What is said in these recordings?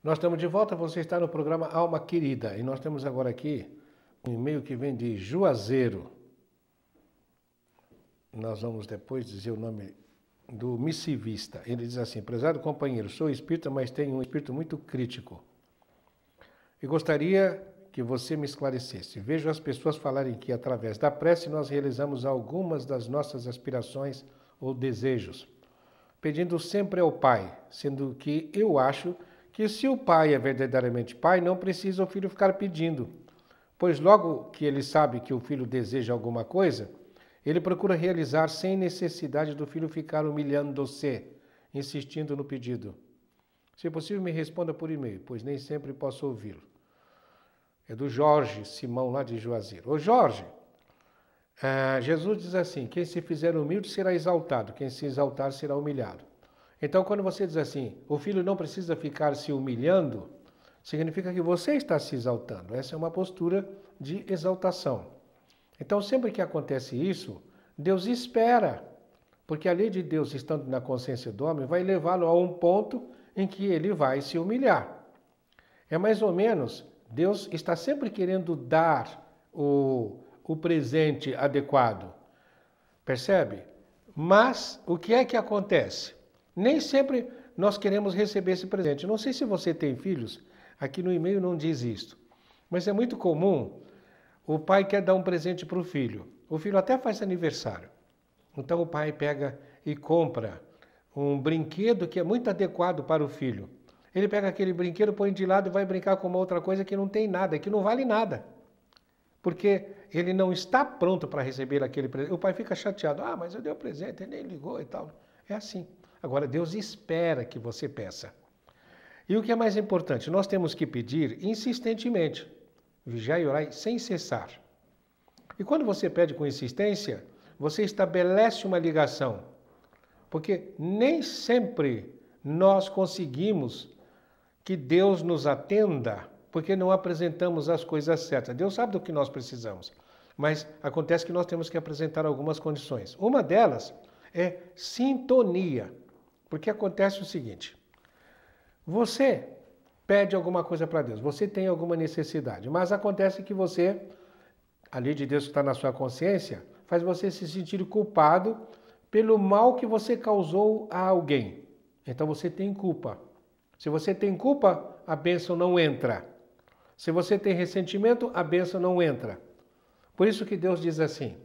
Nós estamos de volta, você está no programa Alma Querida e nós temos agora aqui um e-mail que vem de Juazeiro. Nós vamos depois dizer o nome do missivista. Ele diz assim: prezado companheiro, sou espírita, mas tenho um espírito muito crítico. E gostaria que você me esclarecesse. Vejo as pessoas falarem que através da prece nós realizamos algumas das nossas aspirações ou desejos, pedindo sempre ao Pai, sendo que eu acho que se o pai é verdadeiramente pai, não precisa o filho ficar pedindo, pois logo que ele sabe que o filho deseja alguma coisa, ele procura realizar sem necessidade do filho ficar humilhando-se, insistindo no pedido. Se possível, me responda por e-mail, pois nem sempre posso ouvi-lo. É do Jorge Simão, lá de Juazeiro. Ô Jorge, Jesus diz assim: quem se fizer humilde será exaltado, quem se exaltar será humilhado. Então, quando você diz assim, o filho não precisa ficar se humilhando, significa que você está se exaltando. Essa é uma postura de exaltação. Então, sempre que acontece isso, Deus espera, porque a lei de Deus, estando na consciência do homem, vai levá-lo a um ponto em que ele vai se humilhar. É mais ou menos, Deus está sempre querendo dar o presente adequado. Percebe? Mas o que é que acontece? Nem sempre nós queremos receber esse presente. Não sei se você tem filhos, aqui no e-mail não diz isso, mas é muito comum, o pai quer dar um presente para o filho até faz aniversário. Então o pai pega e compra um brinquedo que é muito adequado para o filho. Ele pega aquele brinquedo, põe de lado e vai brincar com uma outra coisa que não tem nada, que não vale nada. Porque ele não está pronto para receber aquele presente. O pai fica chateado. Ah, mas eu dei o presente, ele nem ligou e tal. É assim. Agora, Deus espera que você peça. E o que é mais importante, nós temos que pedir insistentemente. Vigiai e orai sem cessar. E quando você pede com insistência, você estabelece uma ligação. Porque nem sempre nós conseguimos que Deus nos atenda, porque não apresentamos as coisas certas. Deus sabe do que nós precisamos. Mas acontece que nós temos que apresentar algumas condições. Uma delas é sintonia. Porque acontece o seguinte, você pede alguma coisa para Deus, você tem alguma necessidade, mas acontece que você, a lei de Deus que está na sua consciência, faz você se sentir culpado pelo mal que você causou a alguém. Então você tem culpa. Se você tem culpa, a bênção não entra. Se você tem ressentimento, a bênção não entra. Por isso que Deus diz assim,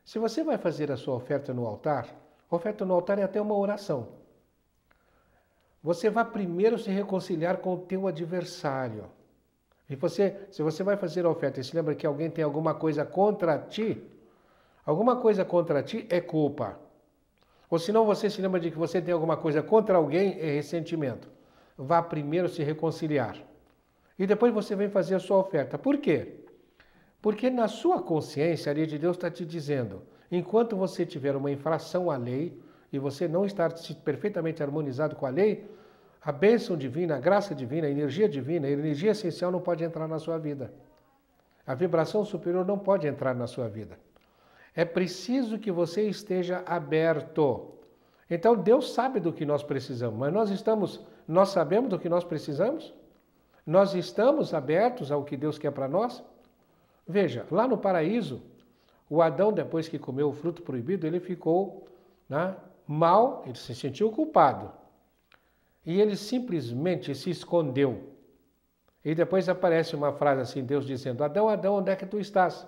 se você vai fazer a sua oferta no altar, a oferta no altar é até uma oração. Você vai primeiro se reconciliar com o teu adversário. E se você vai fazer a oferta e se lembra que alguém tem alguma coisa contra ti é culpa. Ou senão você se lembra de que você tem alguma coisa contra alguém, é ressentimento. Vá primeiro se reconciliar. E depois você vem fazer a sua oferta. Por quê? Porque na sua consciência, a lei de Deus está te dizendo, enquanto você tiver uma infração à lei, e você não estar perfeitamente harmonizado com a lei, a bênção divina, a graça divina, a energia essencial não pode entrar na sua vida. A vibração superior não pode entrar na sua vida. É preciso que você esteja aberto. Então Deus sabe do que nós precisamos, mas nós sabemos do que nós precisamos? Nós estamos abertos ao que Deus quer para nós? Veja, lá no paraíso, o Adão, depois que comeu o fruto proibido, ele ficou mal, ele se sentiu culpado. E ele simplesmente se escondeu. E depois aparece uma frase assim, Deus dizendo, Adão, Adão, onde é que tu estás?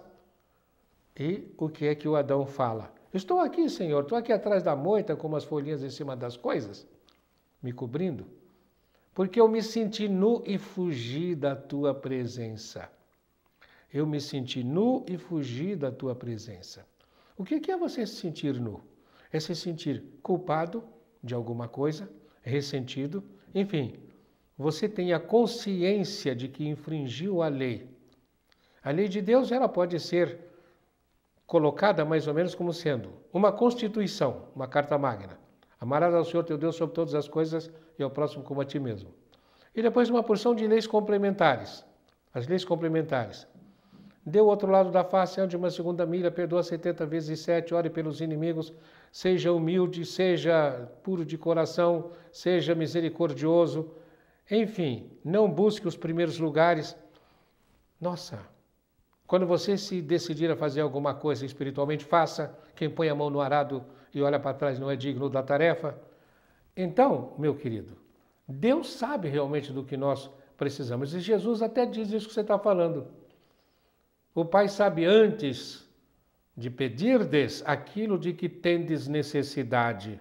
E o que é que o Adão fala? Estou aqui, Senhor, estou aqui atrás da moita com umas folhinhas em cima das coisas, me cobrindo, porque eu me senti nu e fugi da tua presença. Eu me senti nu e fugi da tua presença. O que é você se sentir nu? É se sentir culpado de alguma coisa, ressentido, enfim, você tem a consciência de que infringiu a lei. A lei de Deus, ela pode ser colocada mais ou menos como sendo uma constituição, uma carta magna. Amarás ao Senhor teu Deus sobre todas as coisas e ao próximo como a ti mesmo. E depois uma porção de leis complementares. As leis complementares. Dê o outro lado da face, ande uma segunda milha, perdoa 70 vezes 7, ore pelos inimigos, seja humilde, seja puro de coração, seja misericordioso. Enfim, não busque os primeiros lugares. Nossa, quando você se decidir a fazer alguma coisa espiritualmente, faça. Quem põe a mão no arado e olha para trás não é digno da tarefa. Então, meu querido, Deus sabe realmente do que nós precisamos. E Jesus até diz isso que você está falando. O Pai sabe antes de pedirdes aquilo de que tendes necessidade.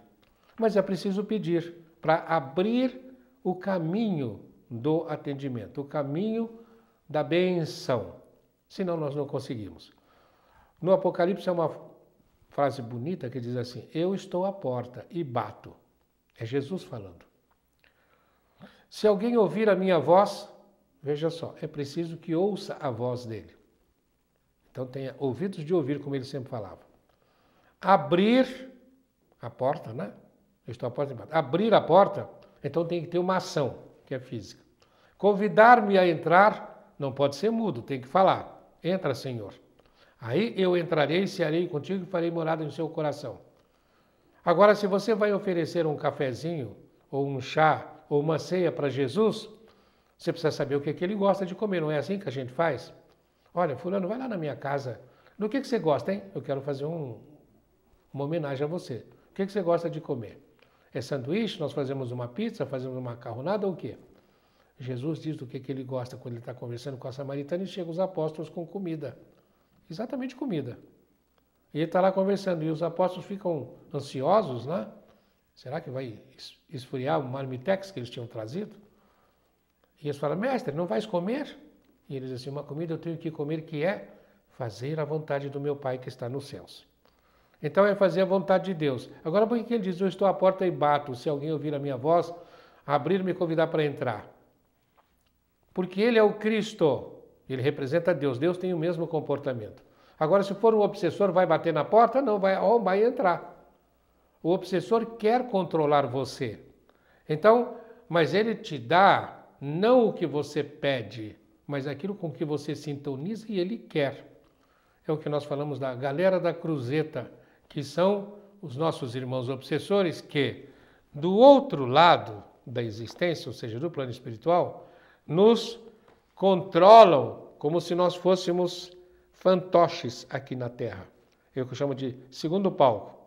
Mas é preciso pedir para abrir o caminho do atendimento, o caminho da benção. Senão nós não conseguimos. No Apocalipse é uma frase bonita que diz assim: eu estou à porta e bato. É Jesus falando. Se alguém ouvir a minha voz, veja só, é preciso que ouça a voz dele. Então tenha ouvidos de ouvir, como ele sempre falava. Abrir a porta, né? Eu estou à porta e bato. Abrir a porta, então tem que ter uma ação, que é física. Convidar-me a entrar, não pode ser mudo, tem que falar. Entra, Senhor. Aí eu entrarei, cearei contigo e farei morada no seu coração. Agora, se você vai oferecer um cafezinho, ou um chá, ou uma ceia para Jesus, você precisa saber o que ele gosta de comer. Não é assim que a gente faz? Olha, fulano, vai lá na minha casa. Do que você gosta, hein? Eu quero fazer uma homenagem a você. O que você gosta de comer? É sanduíche? Nós fazemos uma pizza? Fazemos uma macarronada ou o quê? Jesus diz do que ele gosta quando ele está conversando com a samaritana e chegam os apóstolos com comida. Exatamente comida. E ele está lá conversando e os apóstolos ficam ansiosos, né? Será que vai esfriar o marmitex que eles tinham trazido? E eles falam: mestre, não vais comer? E ele diz assim: uma comida eu tenho que comer, que é fazer a vontade do meu Pai que está nos céus. Então é fazer a vontade de Deus. Agora por que ele diz: eu estou à porta e bato, se alguém ouvir a minha voz, abrir e me convidar para entrar? Porque ele é o Cristo, ele representa Deus, Deus tem o mesmo comportamento. Agora, se for um obsessor, vai bater na porta? Não, vai entrar. O obsessor quer controlar você. Então, mas ele te dá não o que você pede, mas aquilo com que você sintoniza e ele quer. É o que nós falamos da galera da cruzeta, que são os nossos irmãos obsessores que, do outro lado da existência, ou seja, do plano espiritual, nos controlam como se nós fôssemos fantoches aqui na Terra. É o que eu chamo de segundo palco.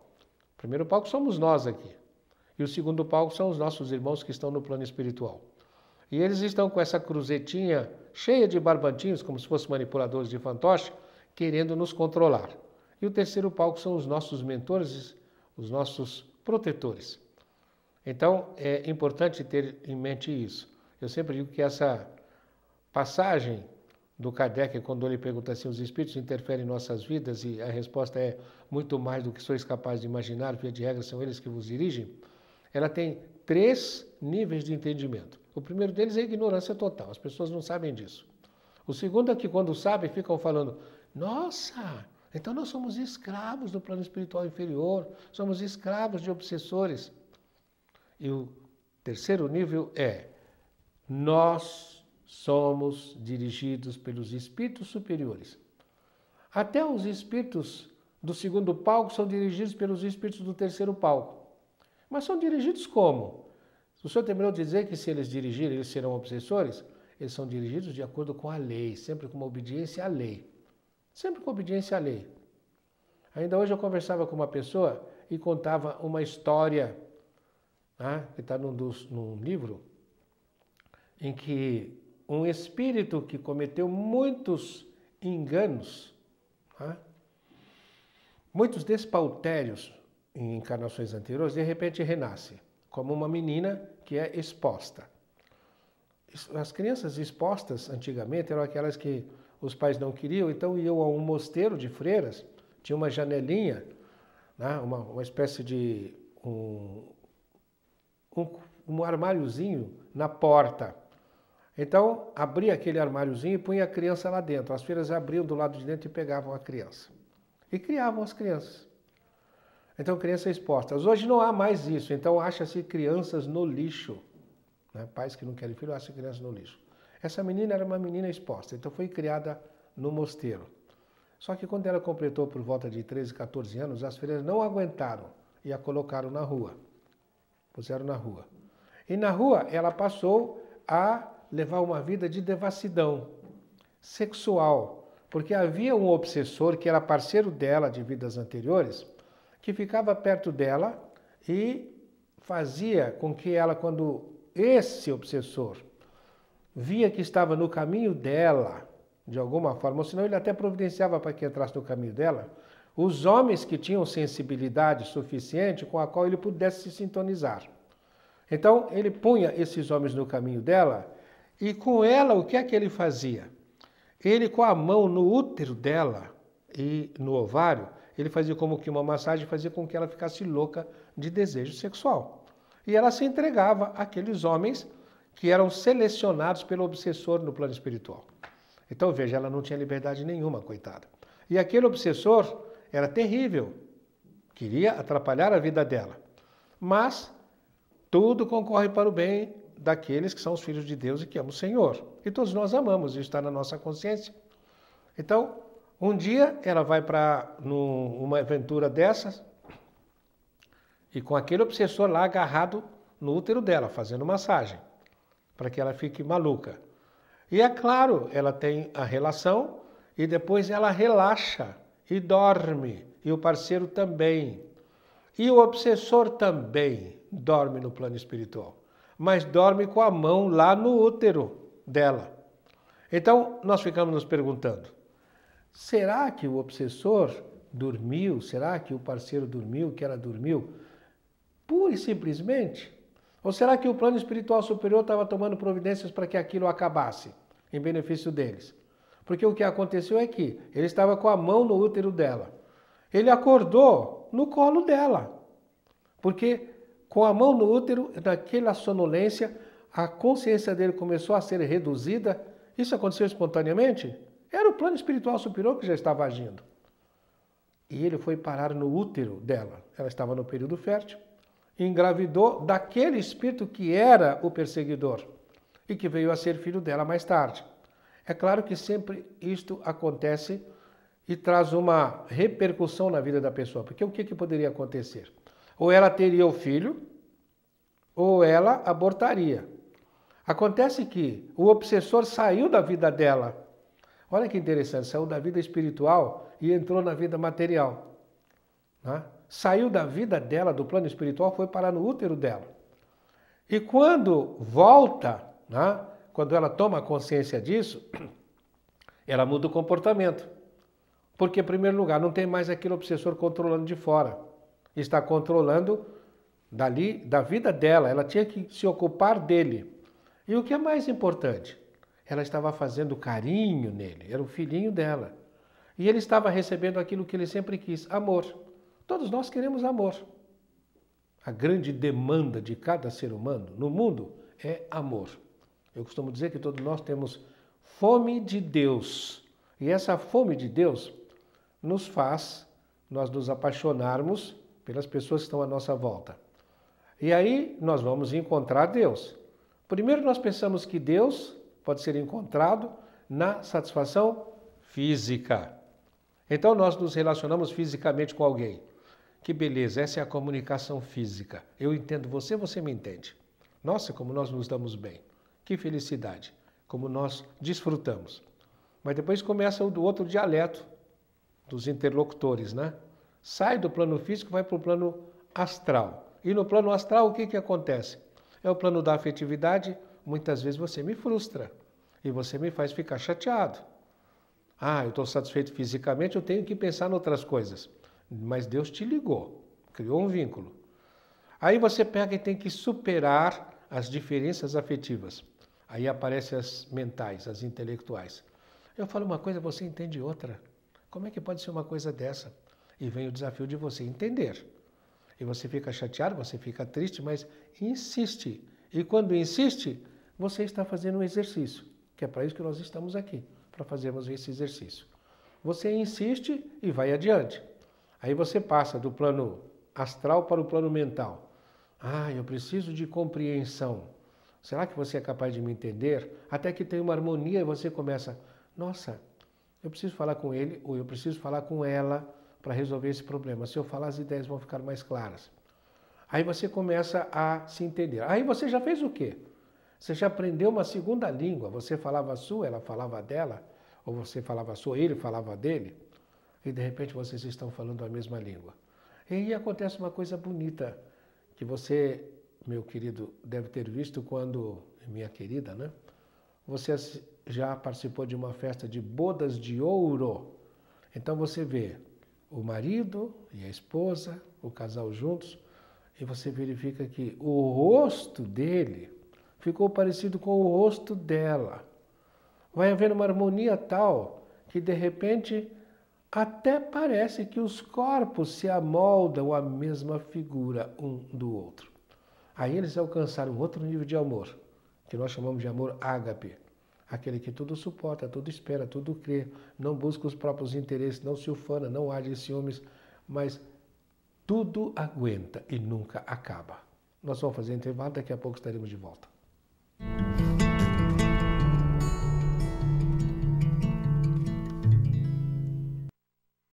O primeiro palco somos nós aqui. E o segundo palco são os nossos irmãos que estão no plano espiritual. E eles estão com essa cruzetinha cheia de barbantinhos, como se fossem manipuladores de fantoche, querendo nos controlar. E o terceiro palco são os nossos mentores, os nossos protetores. Então, é importante ter em mente isso. Eu sempre digo que essa passagem do Kardec, quando ele pergunta assim: os espíritos interferem em nossas vidas? E a resposta é: muito mais do que sois capazes de imaginar, via de regra são eles que vos dirigem. Ela tem 3 níveis de entendimento. O primeiro deles é a ignorância total, as pessoas não sabem disso. O segundo é que quando sabem ficam falando: nossa, então nós somos escravos do plano espiritual inferior, somos escravos de obsessores. E o terceiro nível é: nós somos dirigidos pelos espíritos superiores. Até os espíritos do segundo palco são dirigidos pelos espíritos do terceiro palco. Mas são dirigidos como? O senhor terminou de dizer que se eles dirigirem, eles serão obsessores? Eles são dirigidos de acordo com a lei, sempre com uma obediência à lei. Sempre com obediência à lei. Ainda hoje eu conversava com uma pessoa e contava uma história, que está num livro, em que um espírito que cometeu muitos enganos, muitos despautérios em encarnações anteriores, de repente renasce como uma menina que é exposta. As crianças expostas antigamente eram aquelas que os pais não queriam, então iam a um mosteiro de freiras, tinha uma janelinha, uma espécie de um armáriozinho na porta. Então, abria aquele armáriozinho e punha a criança lá dentro. As freiras abriam do lado de dentro e pegavam a criança. E criavam as crianças. Então, crianças expostas. Hoje não há mais isso, então acha-se crianças no lixo. Pais que não querem filho, acham crianças no lixo. Essa menina era uma menina exposta, então foi criada no mosteiro. Só que quando ela completou por volta de 13, 14 anos, as freiras não aguentaram e a colocaram na rua. Puseram na rua. E na rua ela passou a levar uma vida de devassidão sexual, porque havia um obsessor que era parceiro dela de vidas anteriores, que ficava perto dela e fazia com que ela, quando esse obsessor via que estava no caminho dela, de alguma forma, ou senão ele até providenciava para que entrasse no caminho dela, os homens que tinham sensibilidade suficiente com a qual ele pudesse se sintonizar. Então, ele punha esses homens no caminho dela e com ela, o que é que ele fazia? Ele, com a mão no útero dela e no ovário, ele fazia como que uma massagem, fazia com que ela ficasse louca de desejo sexual. E ela se entregava àqueles homens que eram selecionados pelo obsessor no plano espiritual. Então, veja, ela não tinha liberdade nenhuma, coitada. E aquele obsessor era terrível, queria atrapalhar a vida dela. Mas tudo concorre para o bem daqueles que são os filhos de Deus e que amam o Senhor. E todos nós amamos, isso está na nossa consciência. Então, um dia ela vai para uma aventura dessas e com aquele obsessor lá agarrado no útero dela, fazendo massagem, para que ela fique maluca. E é claro, ela tem a relação e depois ela relaxa e dorme. E o parceiro também. E o obsessor também dorme no plano espiritual. Mas dorme com a mão lá no útero dela. Então, nós ficamos nos perguntando, será que o obsessor dormiu? Será que o parceiro dormiu, que ela dormiu? Pura e simplesmente? Ou será que o plano espiritual superior estava tomando providências para que aquilo acabasse, em benefício deles? Porque o que aconteceu é que ele estava com a mão no útero dela. Ele acordou no colo dela. Porque com a mão no útero, naquela sonolência, a consciência dele começou a ser reduzida. Isso aconteceu espontaneamente? Era o plano espiritual superior que já estava agindo. E ele foi parar no útero dela. Ela estava no período fértil. Engravidou daquele espírito que era o perseguidor e que veio a ser filho dela mais tarde. É claro que sempre isto acontece e traz uma repercussão na vida da pessoa, porque o que poderia acontecer? Ou ela teria o filho, ou ela abortaria. Acontece que o obsessor saiu da vida dela. Olha que interessante, saiu da vida espiritual e entrou na vida material. Né? Saiu da vida dela, do plano espiritual, foi parar no útero dela. E quando volta, né, quando ela toma consciência disso, ela muda o comportamento. Porque, em primeiro lugar, não tem mais aquele obsessor controlando de fora. Está controlando dali, da vida dela. Ela tinha que se ocupar dele. E o que é mais importante? Ela estava fazendo carinho nele. Era o filhinho dela. E ele estava recebendo aquilo que ele sempre quis, amor. Todos nós queremos amor. A grande demanda de cada ser humano no mundo é amor. Eu costumo dizer que todos nós temos fome de Deus. E essa fome de Deus nos faz nós nos apaixonarmos pelas pessoas que estão à nossa volta. E aí nós vamos encontrar Deus. Primeiro nós pensamos que Deus pode ser encontrado na satisfação física. Então nós nos relacionamos fisicamente com alguém. Que beleza, essa é a comunicação física. Eu entendo você, você me entende. Nossa, como nós nos damos bem. Que felicidade, como nós desfrutamos. Mas depois começa o outro dialeto dos interlocutores, né? Sai do plano físico, vai para o plano astral. E no plano astral, o que acontece? É o plano da afetividade. Muitas vezes você me frustra e você me faz ficar chateado. Ah, eu estou satisfeito fisicamente, eu tenho que pensar em outras coisas. Mas Deus te ligou, criou um vínculo. Aí você pega e tem que superar as diferenças afetivas. Aí aparecem as mentais, as intelectuais. Eu falo uma coisa, você entende outra. Como é que pode ser uma coisa dessa? E vem o desafio de você entender. E você fica chateado, você fica triste, mas insiste. E quando insiste, você está fazendo um exercício, que é para isso que nós estamos aqui, para fazermos esse exercício. Você insiste e vai adiante. Aí você passa do plano astral para o plano mental. Ah, eu preciso de compreensão. Será que você é capaz de me entender? Até que tem uma harmonia e você começa, nossa, eu preciso falar com ele ou eu preciso falar com ela para resolver esse problema. Se eu falar, as ideias vão ficar mais claras. Aí você começa a se entender. Aí você já fez o quê? Você já aprendeu uma segunda língua. Você falava a sua, ela falava a dela, ou você falava a sua, ele falava a dele, e de repente vocês estão falando a mesma língua. E aí acontece uma coisa bonita, que você, meu querido, deve ter visto quando, minha querida, né? Você já participou de uma festa de bodas de ouro. Então você vê o marido e a esposa, o casal juntos, e você verifica que o rosto dele ficou parecido com o rosto dela. Vai haver uma harmonia tal que de repente até parece que os corpos se amoldam à mesma figura um do outro. Aí eles alcançaram um outro nível de amor, que nós chamamos de amor ágape. Aquele que tudo suporta, tudo espera, tudo crê, não busca os próprios interesses, não se ufana, não age em ciúmes, mas tudo aguenta e nunca acaba. Nós vamos fazer intervalo, daqui a pouco estaremos de volta.